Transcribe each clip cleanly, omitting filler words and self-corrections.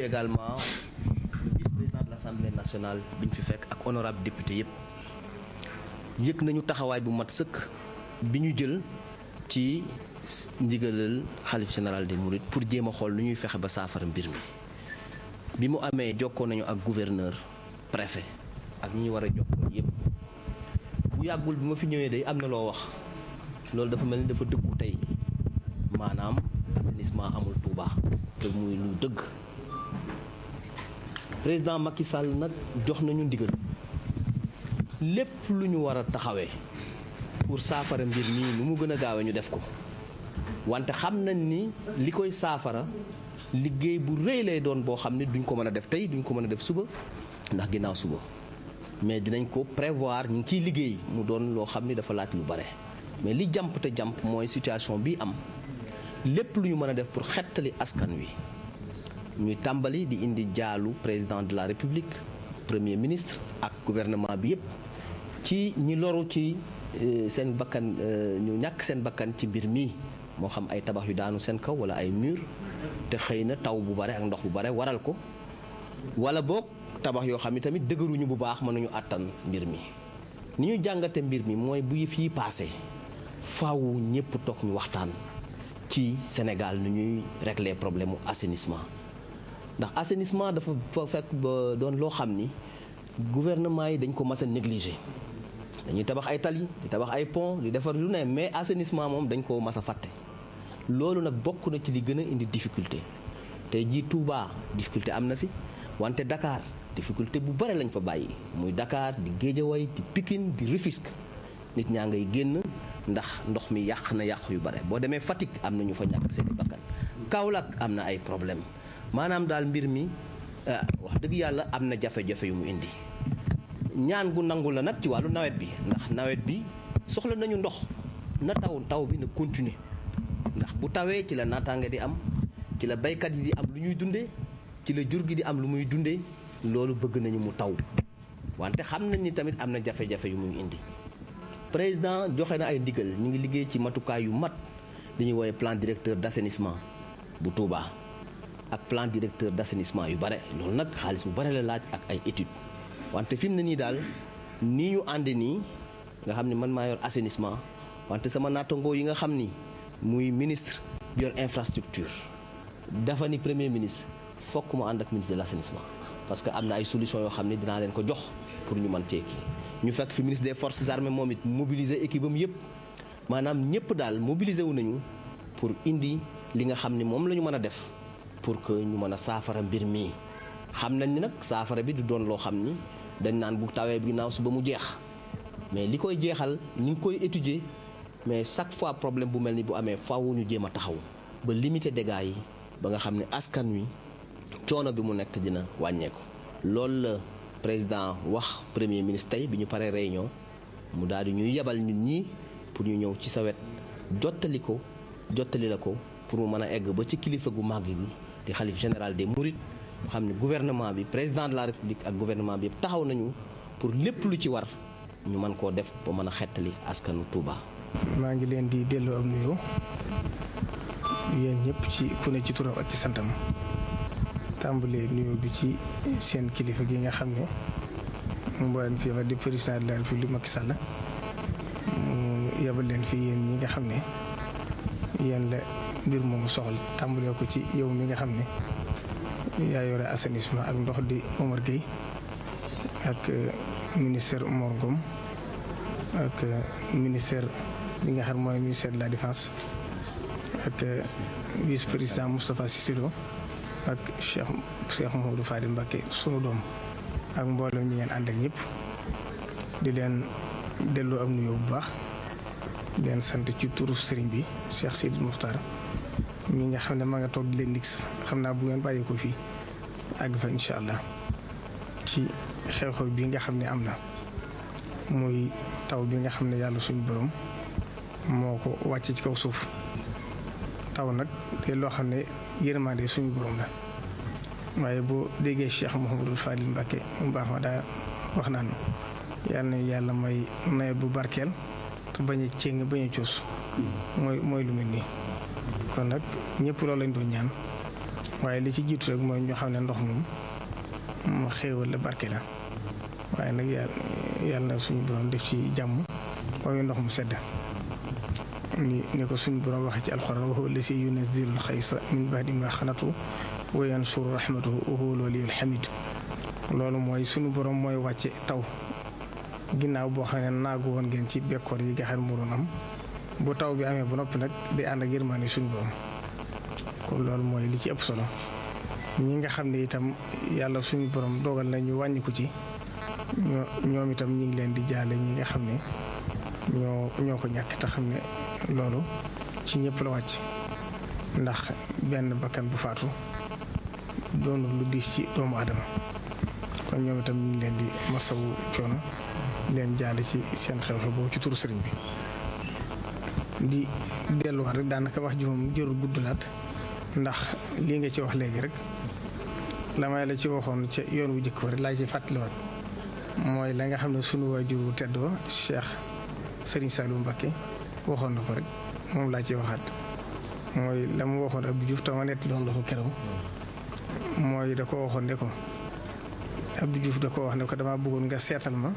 également le vice-président de l'Assemblée nationale bi ñu fi fekk ak honorable député yëpp yëg nañu taxawaay bu mat sëkk bi ñu jël ci ndigalal xalif général des mourides pour jéem a xool lu ñuy fexe ba saafara mbir mi bi mu amee jokkoo nañu ak gouverneur préfet ak ñi ñu war a jokkoo yëpp bu yàggul bi ma fi ñëwee day am na loo wax loolu dafa mel ni dafa dëggu tey maanaam assainissement amul Touba te muy lu dëgg président Macky Sall nag jox nañu ndigal lépp lu ñu war a taxawee pour saafara mbir mii nu mu gën a gaawee ñu def ko wante xam nañ ni li koy saafara liggéey bu rëy lay doon boo xam ne duñ ko mën a def tey duñ ko mën a def suba ndax ginnaaw suba mais dinañ ko prévoir ñu ngi ciy liggéey mu doon loo xam ni dafa laaj lu bare mais li jàmp te jàmp mooy situation bi am lépp lu ñu mën a def pour xettali askan wi ñuy tàmbali di indi jaalu président de la république premier ministre ak gouvernement bi yépp ci ñi loru ci seen bakkan ñu ñàkk seen bakkan ci mbir mii moo xam ay tabax yu daanu seen kaw wala ay mur te xëy na taw bu bare ak ndox bu bare waral ko wala boog tabax yoo xam ne tamit dëgëruñu bu baax mënuñu àttan mbir mi ni ñu jàngate mbir mi mooy bu yëf yi paase faaw ñëpp toog ñu waxtaan ci Sénégal nu ñuy régler problème mu assainissement ndax assainissement dafa fekk ba doon loo xam ni gouvernement yi dañ ko mas a négliger dañuy tabax ay tali di tabax ay pont di defar lu ne mais assainissement moom dañ ko mas a fàtte loolu nag bokk na ci li gën a indi difficulté tey jii Touba difficulté am na fi wante Dakar difficulté bu bare lañ fa bàyyi muy Dakar di Guédiawaye di Pikine di Rufisque nit ñaa ngay génn ndax ndox mi yàq na yàq yu bare boo demee Fatick am na ñu fa ñàkk seeni bakkan Kaolack am na ay problème maanaam daal mbir mi wax dëgg yàlla am na jafe-jafe yu mu indi ñaan gu nangu la nag ci wàllu nawet bi ndax nawet bi soxla nañu ndox na taw bi na continuer ndax bu tawee ci la naataange di am ci la baykat yi di am lu ñuy dundee ci la jur gi di am lu muy dundee loolu bëgg nañu mu taw wante xam nañ ni tamit am na jafe-jafe yu muy indi président joxe na ay ndigal ñu ngi liggéey ci matukaay yu mat li ñuy woowee plan directeur d'assainissement bu Touba ak plan directeur d'assainissement yu bare loolu nag xaalis bu bare la laaj ak ay études wante fi mu ne nii daal nii ñu ànde nii nga xam ne man maa yor assainissement wante sama nattangoo yi nga xam ni muy ministre bi yor infrastructure dafa ni premier ministre fokk mu ànd ak ministre de l'assainissement parce que am na ay solutions yoo xam ne dinaa leen ko jox pour ñu mën ceeki ñu fekk fi ministre des forces armées moom it mobiliser équipe am yëpp maanaam ñëpp daal mobiliser wu nañu pour indi li nga xam ne moom la ñu mën a def pour que ñu mën a saafara mbir mii xam nañ ni nag saafara bi du doon loo xam ni dañ naan bu tawee bi ginnaaw suba mu jeex mais li koy jeexal ñu ngi koy étudier mais chaque fois problème bu mel ni bu amee faaw ñu jéem a taxaw ba limiter dégâts yi ba nga xam ne askan wi coono bi mu nekk dina wàññeeku. loolu la président wax premier ministre tey bi ñu paree réunion mu daal di ñuy yebal ñun ñii pour ñu ñëw ci sa wet jottali la ko pour mu mën a egg ba ci kilifa gu màgg bi di xalif général des mourides mu xam ne gouvernement bi président de la république ak gouvernement bi yëpp taxaw nañu pour lépp lu ci war ñu mën koo def ba mën a xettali askanu Touba. maa ngi leen di delloo am nuyoo yéen ñëpp ci ku ne ci turam ak ci santam tàmbalee nuyoo bi ci seen kilifa gi nga xam ne mboolem fi di président de la République Macky Sall mu yebal leen fi yéen ñi nga xam ne yéen la mbir moomu soxal tàmbalee ko ci yow mi nga xam ne yaa yore assainissement ak ndox di Omar Gueye ak ministère Mor Ngom ak ministère bi nga xam mooy ministère de la défense ak vice président Moustapha Cissé Lo ak Cheikh Mouhamadou Fadil Mbacké sunu doom ak mboolem ñi ngeen àndal ñëpp di leen delloo am nuyoo bu baax di leen sant ci turu sëriñ bi Cheikh Sidi Moukhtar mi nga xam ne maa nga toog di leen nix xam naa bu ngeen bàyyi ko fii àgg fa incha allah ci xew-xew bi nga xam ne am na muy taw bi nga xam ne yàlla suñu borom moo ko wàcce ci kaw suuf taw nag te loo xam ne yërmande suñu borom la waaye boo déggee Cheikh Mouhamadou Fadil Mbacké mu baax ma daa wax naan yàlla may nawet bu barkeel te bañ a céng bañ a coos mooy lu mel nii kon nag ñëpp loolu lañ doon ñaan waaye li ci jiitu rek mooy ñu xam ne ndox moom mu xéewal la barke la waaye nag yàlla na suñu borom def ci jàmm waaye ndox mu sedd ni ko suñu borom waxee ci alxuraan wa huwa allazi yunazzilul xaysa min ba'di ma xanatu wa yansuru rahmatahu wa huwa al-waliyyul hamid loolu mooy suñu borom mooy wàcce taw ginnaaw boo xam ne naagu woon ngeen ci bekkoor yi nga xam ne moo doon am bu taw bi amee ba noppi nag di ànd ak yërmande suñu borom kon loolu mooy li ci ëpp solo ñi nga xam ne itam yàlla suñu borom dogal na ñu wàññiku ci ñoom itam ñu ngi leen di jaale ñi nga xam ne ñoo ko ñàkk te xam ne loolu ci ñëpp la wàcc ndax benn bakkan bu faatu doonu lu diis ci doomu aadama kon ñoom itam ñu ngi leen di masawu coono leen jaale ci seen xew-xew boobu ci turu sëriñ bi di delluwaat rek daanaka wax ji moom jërul guddalaat ndax lii nga ci wax léegi rek la may la ci waxoon ca yoon wu jëkk rek laa ci fàttaliwaat mooy la nga xam ne sunu waajur wu tedd wa Cheikh Serigne Saliou Mbacké waxoon na ko rek moom laa ci waxaat mooy la mu waxoon Abdou Diouf tama netti doon la ko keroog mooy da ko waxoon ne ko Abdou Diouf da ko wax ne ko dama bëggoon nga seetal ma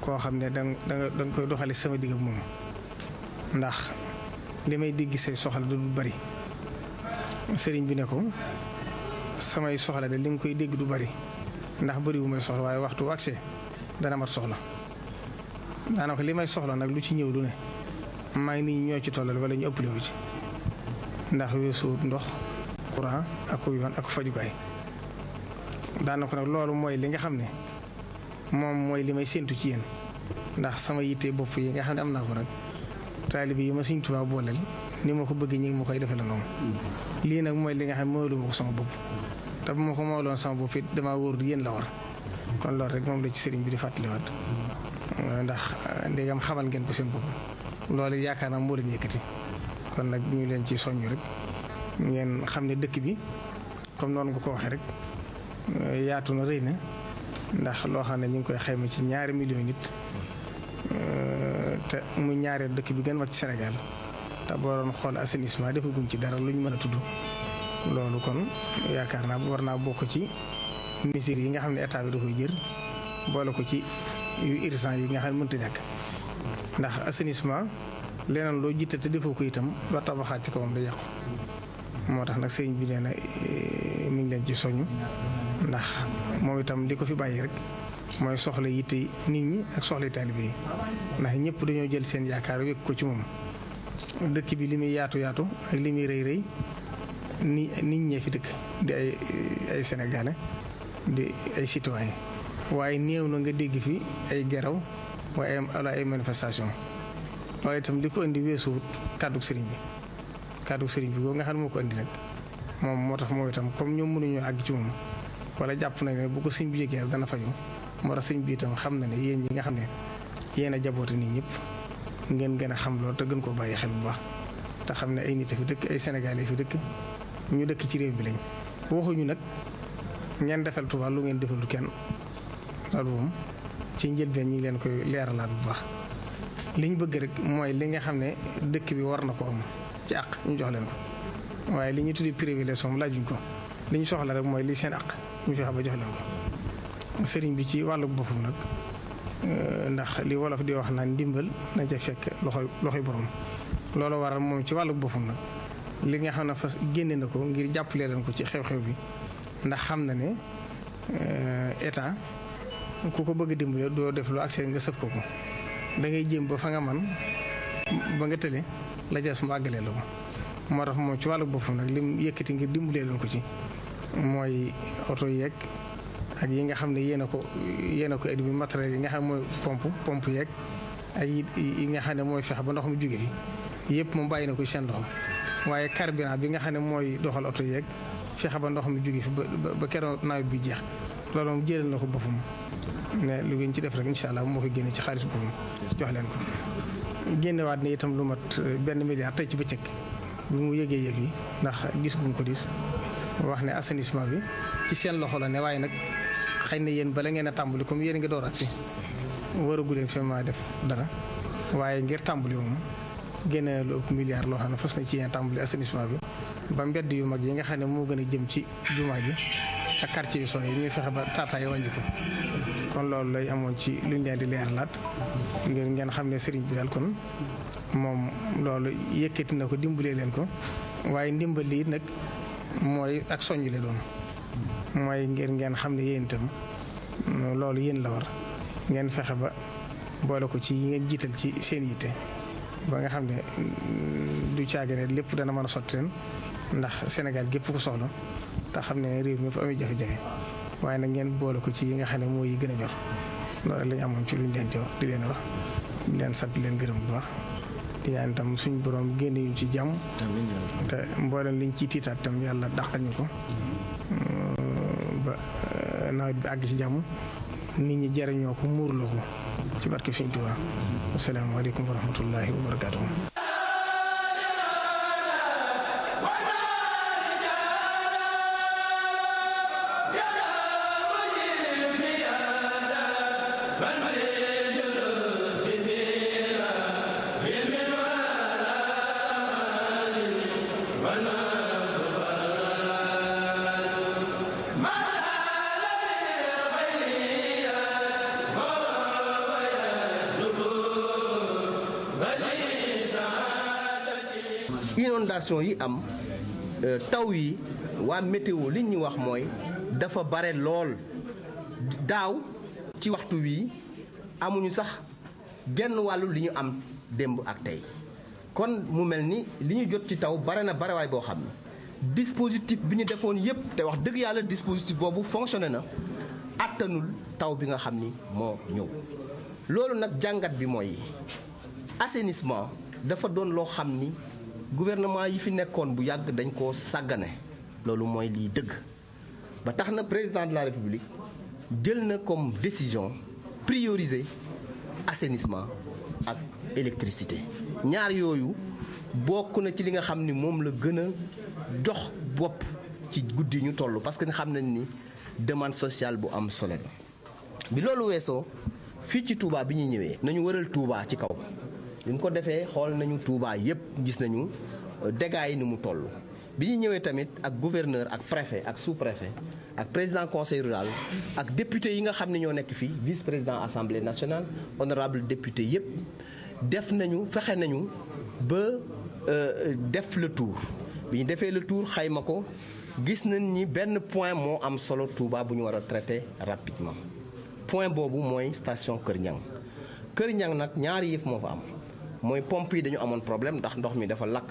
koo xam ne danga koy doxale sama digg moom ndax li may dégg say soxla du bari sëriñ bi ne ko samay soxla de li nga koy dégg du bari ndax bari wu may soxla waaye waxtu wu agsee dana mat soxla daanaka li may soxla nag lu ci ñëw lu ne maa ngi nii ñoo ci tollal wala ñu ëppale wu ci ndax weesu ndox courant ak yoon ak fajukaay daanaka nag loolu mooy li nga xam ne moom mooy li may séentu ci yéen ndax sama yitte bopp yi nga xam ne am naa ko nag taalibe yi ma Sëriñ Tuubaa booleel ni ma ko bëgg ñi ngi ma koy defee la noonu lii nag mooy li nga xam ne moolu ma ko sama bopp te bu ma ko mooloon sama bopp it damaa wóor di yéen la war kon loolu rek moom la ci sëriñ bi di fàttaliwaat ndax ndegam xamal ngeen ko seen bopp loolu yaakaar naa moo leen yëkkati kon nag ñu leen ci soññ rek ngeen xam ne dëkk bi comme noonu nga ko waxee rek yaatu na rëy na ndax loo xam ne ñu ngi koy xayma ci 2 millions nit te mu ñaareel dëkk bi gën mag ci Sénégal te boo doon xool assainissement defaguñ ci dara lu ñu mën a tudd loolu kon yaakaar naa war naa bokk ci mesures yi nga xam ne état bi da koy jël boole ko ci yu urgent yi nga xam ne mënta ñàkk ndax assainissement leneen loo jiite te defoo ko itam ba tabaxaat ci kawam da yàqu moo tax nag sëriñ bi nee na mi ngi leen ci soññ ndax moom itam li ko fi bàyyi rek mooy soxla yitte nit ñi ak soxla taalibe yi ndax ñëpp dañoo jël seen yaakaar wékk ko ci moom dëkk bi li muy yaatu yaatu ak li muy rëy rëy nit ñee fi dëkk di ay sénégalais di ay citoyen waaye néew na nga dégg fi ay geraw waaye wala ay manifestation waaye itam li ko indi weesuwut kàddu sëriñ bi boobu nga xam ne moo ko indi nag moom moo tax moom itam comme ñoom mënuñoo àgg ci moom wala jàpp nañ ne bu ko sëñ bi yëgee dana faju moo tax sëñ bi itam xam na ne yéen ñi nga xam ne yéen a jaboote nit ñëpp ngeen gën a xam loolu te gën koo bàyyi xel bu baax te xam ne ay nit fi dëkk ay sénégalais fi dëkk ñu dëkk ci réew mi lañ waxuñu nag ngeen defal Tuubaa lu ngeen defal kenn loolu moom ci njëlbeen ñi ngi leen koy leeralaat bu baax liñ bëgg rek mooy li nga xam ne dëkk bi war na ko am ci àq ñu jox leen ko waaye li ñu tuddee privilège moom laajuñ ko li ñu soxla rek mooy li seen àq ñu fexe ba jox leen ko. sëriñ bi ci wàllu boppam nag ndax li wolof di wax naan ndimbal na ca fekk loxoy borom loolu waral moom ci wàllu boppam nag li nga xam ne fa génne na ko ngir jàppale leen ko ci xew-xew bi ndax xam na ne état ku ko bëgg dimbale doo def lu accès nga sëf ko da ngay jéem ba fa nga man ba nga tële la jeex mu àggalee la ko moo tax moom ci wàllu boppam nag lim yëkkati ngir dimbalee leen ko ci mooy oto yeeg ak yi nga xam ne yéen a ko indi bi matériel yi nga xam ne mooy pompe yeeg ak yi nga xam ne mooy fexe ba ndox mu jóge fi yëpp moom bàyyi na ko seen loxo waaye carburant bi nga xam ne mooy doxal oto yeeg fexe ba ndox mu jóge fi ba keroog nawet bi jeex loolu moom jëral na ko boppam ne lu ngeen ci def rek incha allah moo koy génne ci xaalis boppam jox leen ko. génnewaat ne itam lu mat benn milliard tey ci bëccëg bi mu yëgee yëf yi ndax gis guñ ko dis wax ne assainissement bi ci seen loxo la ne waaye nag xëy na yéen bala ngeen a tàmbali comme yéen a ngi dooraat si waragu leen fi ma def dara waaye ngir tàmbali moom génne lu ëpp milliard loo xam ne fas na ci yéen tàmbali assainissement bi ba mbedd yu mag yi nga xam ne moo gën a jëm ci jumaa ji ak quartier yu sori yi ñuy fexe ba taataay wàññi ko kon loolu lay amoon ci luñ leen di leeralaat ngir ngeen xam ne sëriñ bi daal kon moom loolu yëkkati na ko dimbalee leen ko waaye ndimbal lii nag mooy ak soññ le doon mooy ngir ngeen xam ne yéen itam loolu yéen la war ngeen fexe ba boole ko ci yi ngeen jiital ci seen yitte ba nga xam ne du caagane lépp dana mën a sotti leen ndax Sénégal gépp ko soxla te xam ne réew mi yëpp amee jafe-jafe waaye nag ngeen boole ko ci yi nga xam ne mooy yi gën a ñor loolu lañ amoon ci luñ leen ci wax di leen wax di leen sant di leen gërëm bu baax di ñaan itam suñu borom génne ñu ci jàmm te mboolem liñ ciy tiitaat itam yàlla dàqal ñu ko ba nawet bi àgg ci jàmm nit ñi jariñoo ko muurloo ko ci barke Sëriñ Tuubaa asalaamaaleykum wa rahmatullahi wa barakaatuhu. inondation yi am taw yi waa météo li ñu wax mooy dafa bare lool daaw ci waxtu wi amuñu sax genn wàllu li ñu am démb ak tey kon mu mel ni li ñu jot ci taw bare na barewaay boo xam ne dispositif bi ñu defoon yépp te wax dëgg yàlla dispositif boobu fonctionné na attanul taw bi nga xam ni moo ñëw loolu nag jàngat bi mooy assainissement dafa doon loo xam ni gouvernement yi fi nekkoon bu yàgg dañ koo sàggane loolu mooy liy dëgg ba tax na président de la république jël na comme décision prioriser assainissement ak électricité ñaar yooyu bokk na ci li nga xam ni moom la gën a jox bopp ci guddi ñu toll parce que xam nañ ni demande sociale bu am solo la bi loolu weesoo fii ci Touba bi ñuy ñëwee nañu wëral Touba ci kaw bi ñu ko defee xool nañu Touba yépp gis nañu dégâts yi ni mu toll bi ñu ñëwee tamit ak gouverneur ak préfet ak sous-préfet ak président conseil rural ak député yi nga xam ne ñoo nekk fii vice président assemblée nationale honorable député yépp def nañu fexe nañu ba def le tour bi ñu defee le tour xayma ko gis nañ ni benn point moo am solo Touba bu ñu war a traiter rapidement point boobu mooy station Kër Ñang nag ñaari yëf moo fa am mooy pompe yi dañu amoon problème ndax ndox mi dafa lakk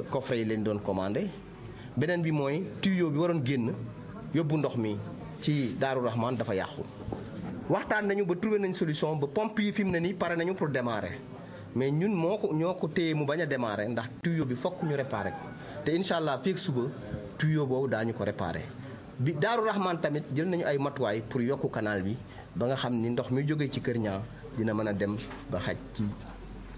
coffret yi leen doon commandé beneen bi mooy tuyau bi waroon génn yóbbu ndox mi ci Daaru Rahman dafa yàqu waxtaan nañu ba trouvé nañ solution ba pompe yi fi mu ne nii pare nañu pour démarrer mais ñun ñoo ko téye mu bañ a démarrer ndax tuyau bi fokk ñu réparer ko te incha allah fii ak suba tuyau boobu daañu ko réparer bi Daaru Rahman tamit jël nañu ay matuwaay pour yokku canal bi ba nga xam ni ndox mi jógee ci Kër Ñang dina mën a dem ba xaj ci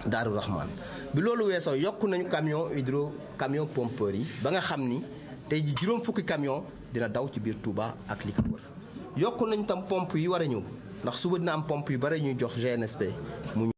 Daaru Rahman bi loolu weesoo yokk nañu camion pompeur yi ba nga xam ni tey ji juróom fukki camion dina daw ci biir Touba ak li ko wër yokk nañu tam pompe yi war a ñëw ndax suba dina am pompe yu bare ñuy jox GNSP mu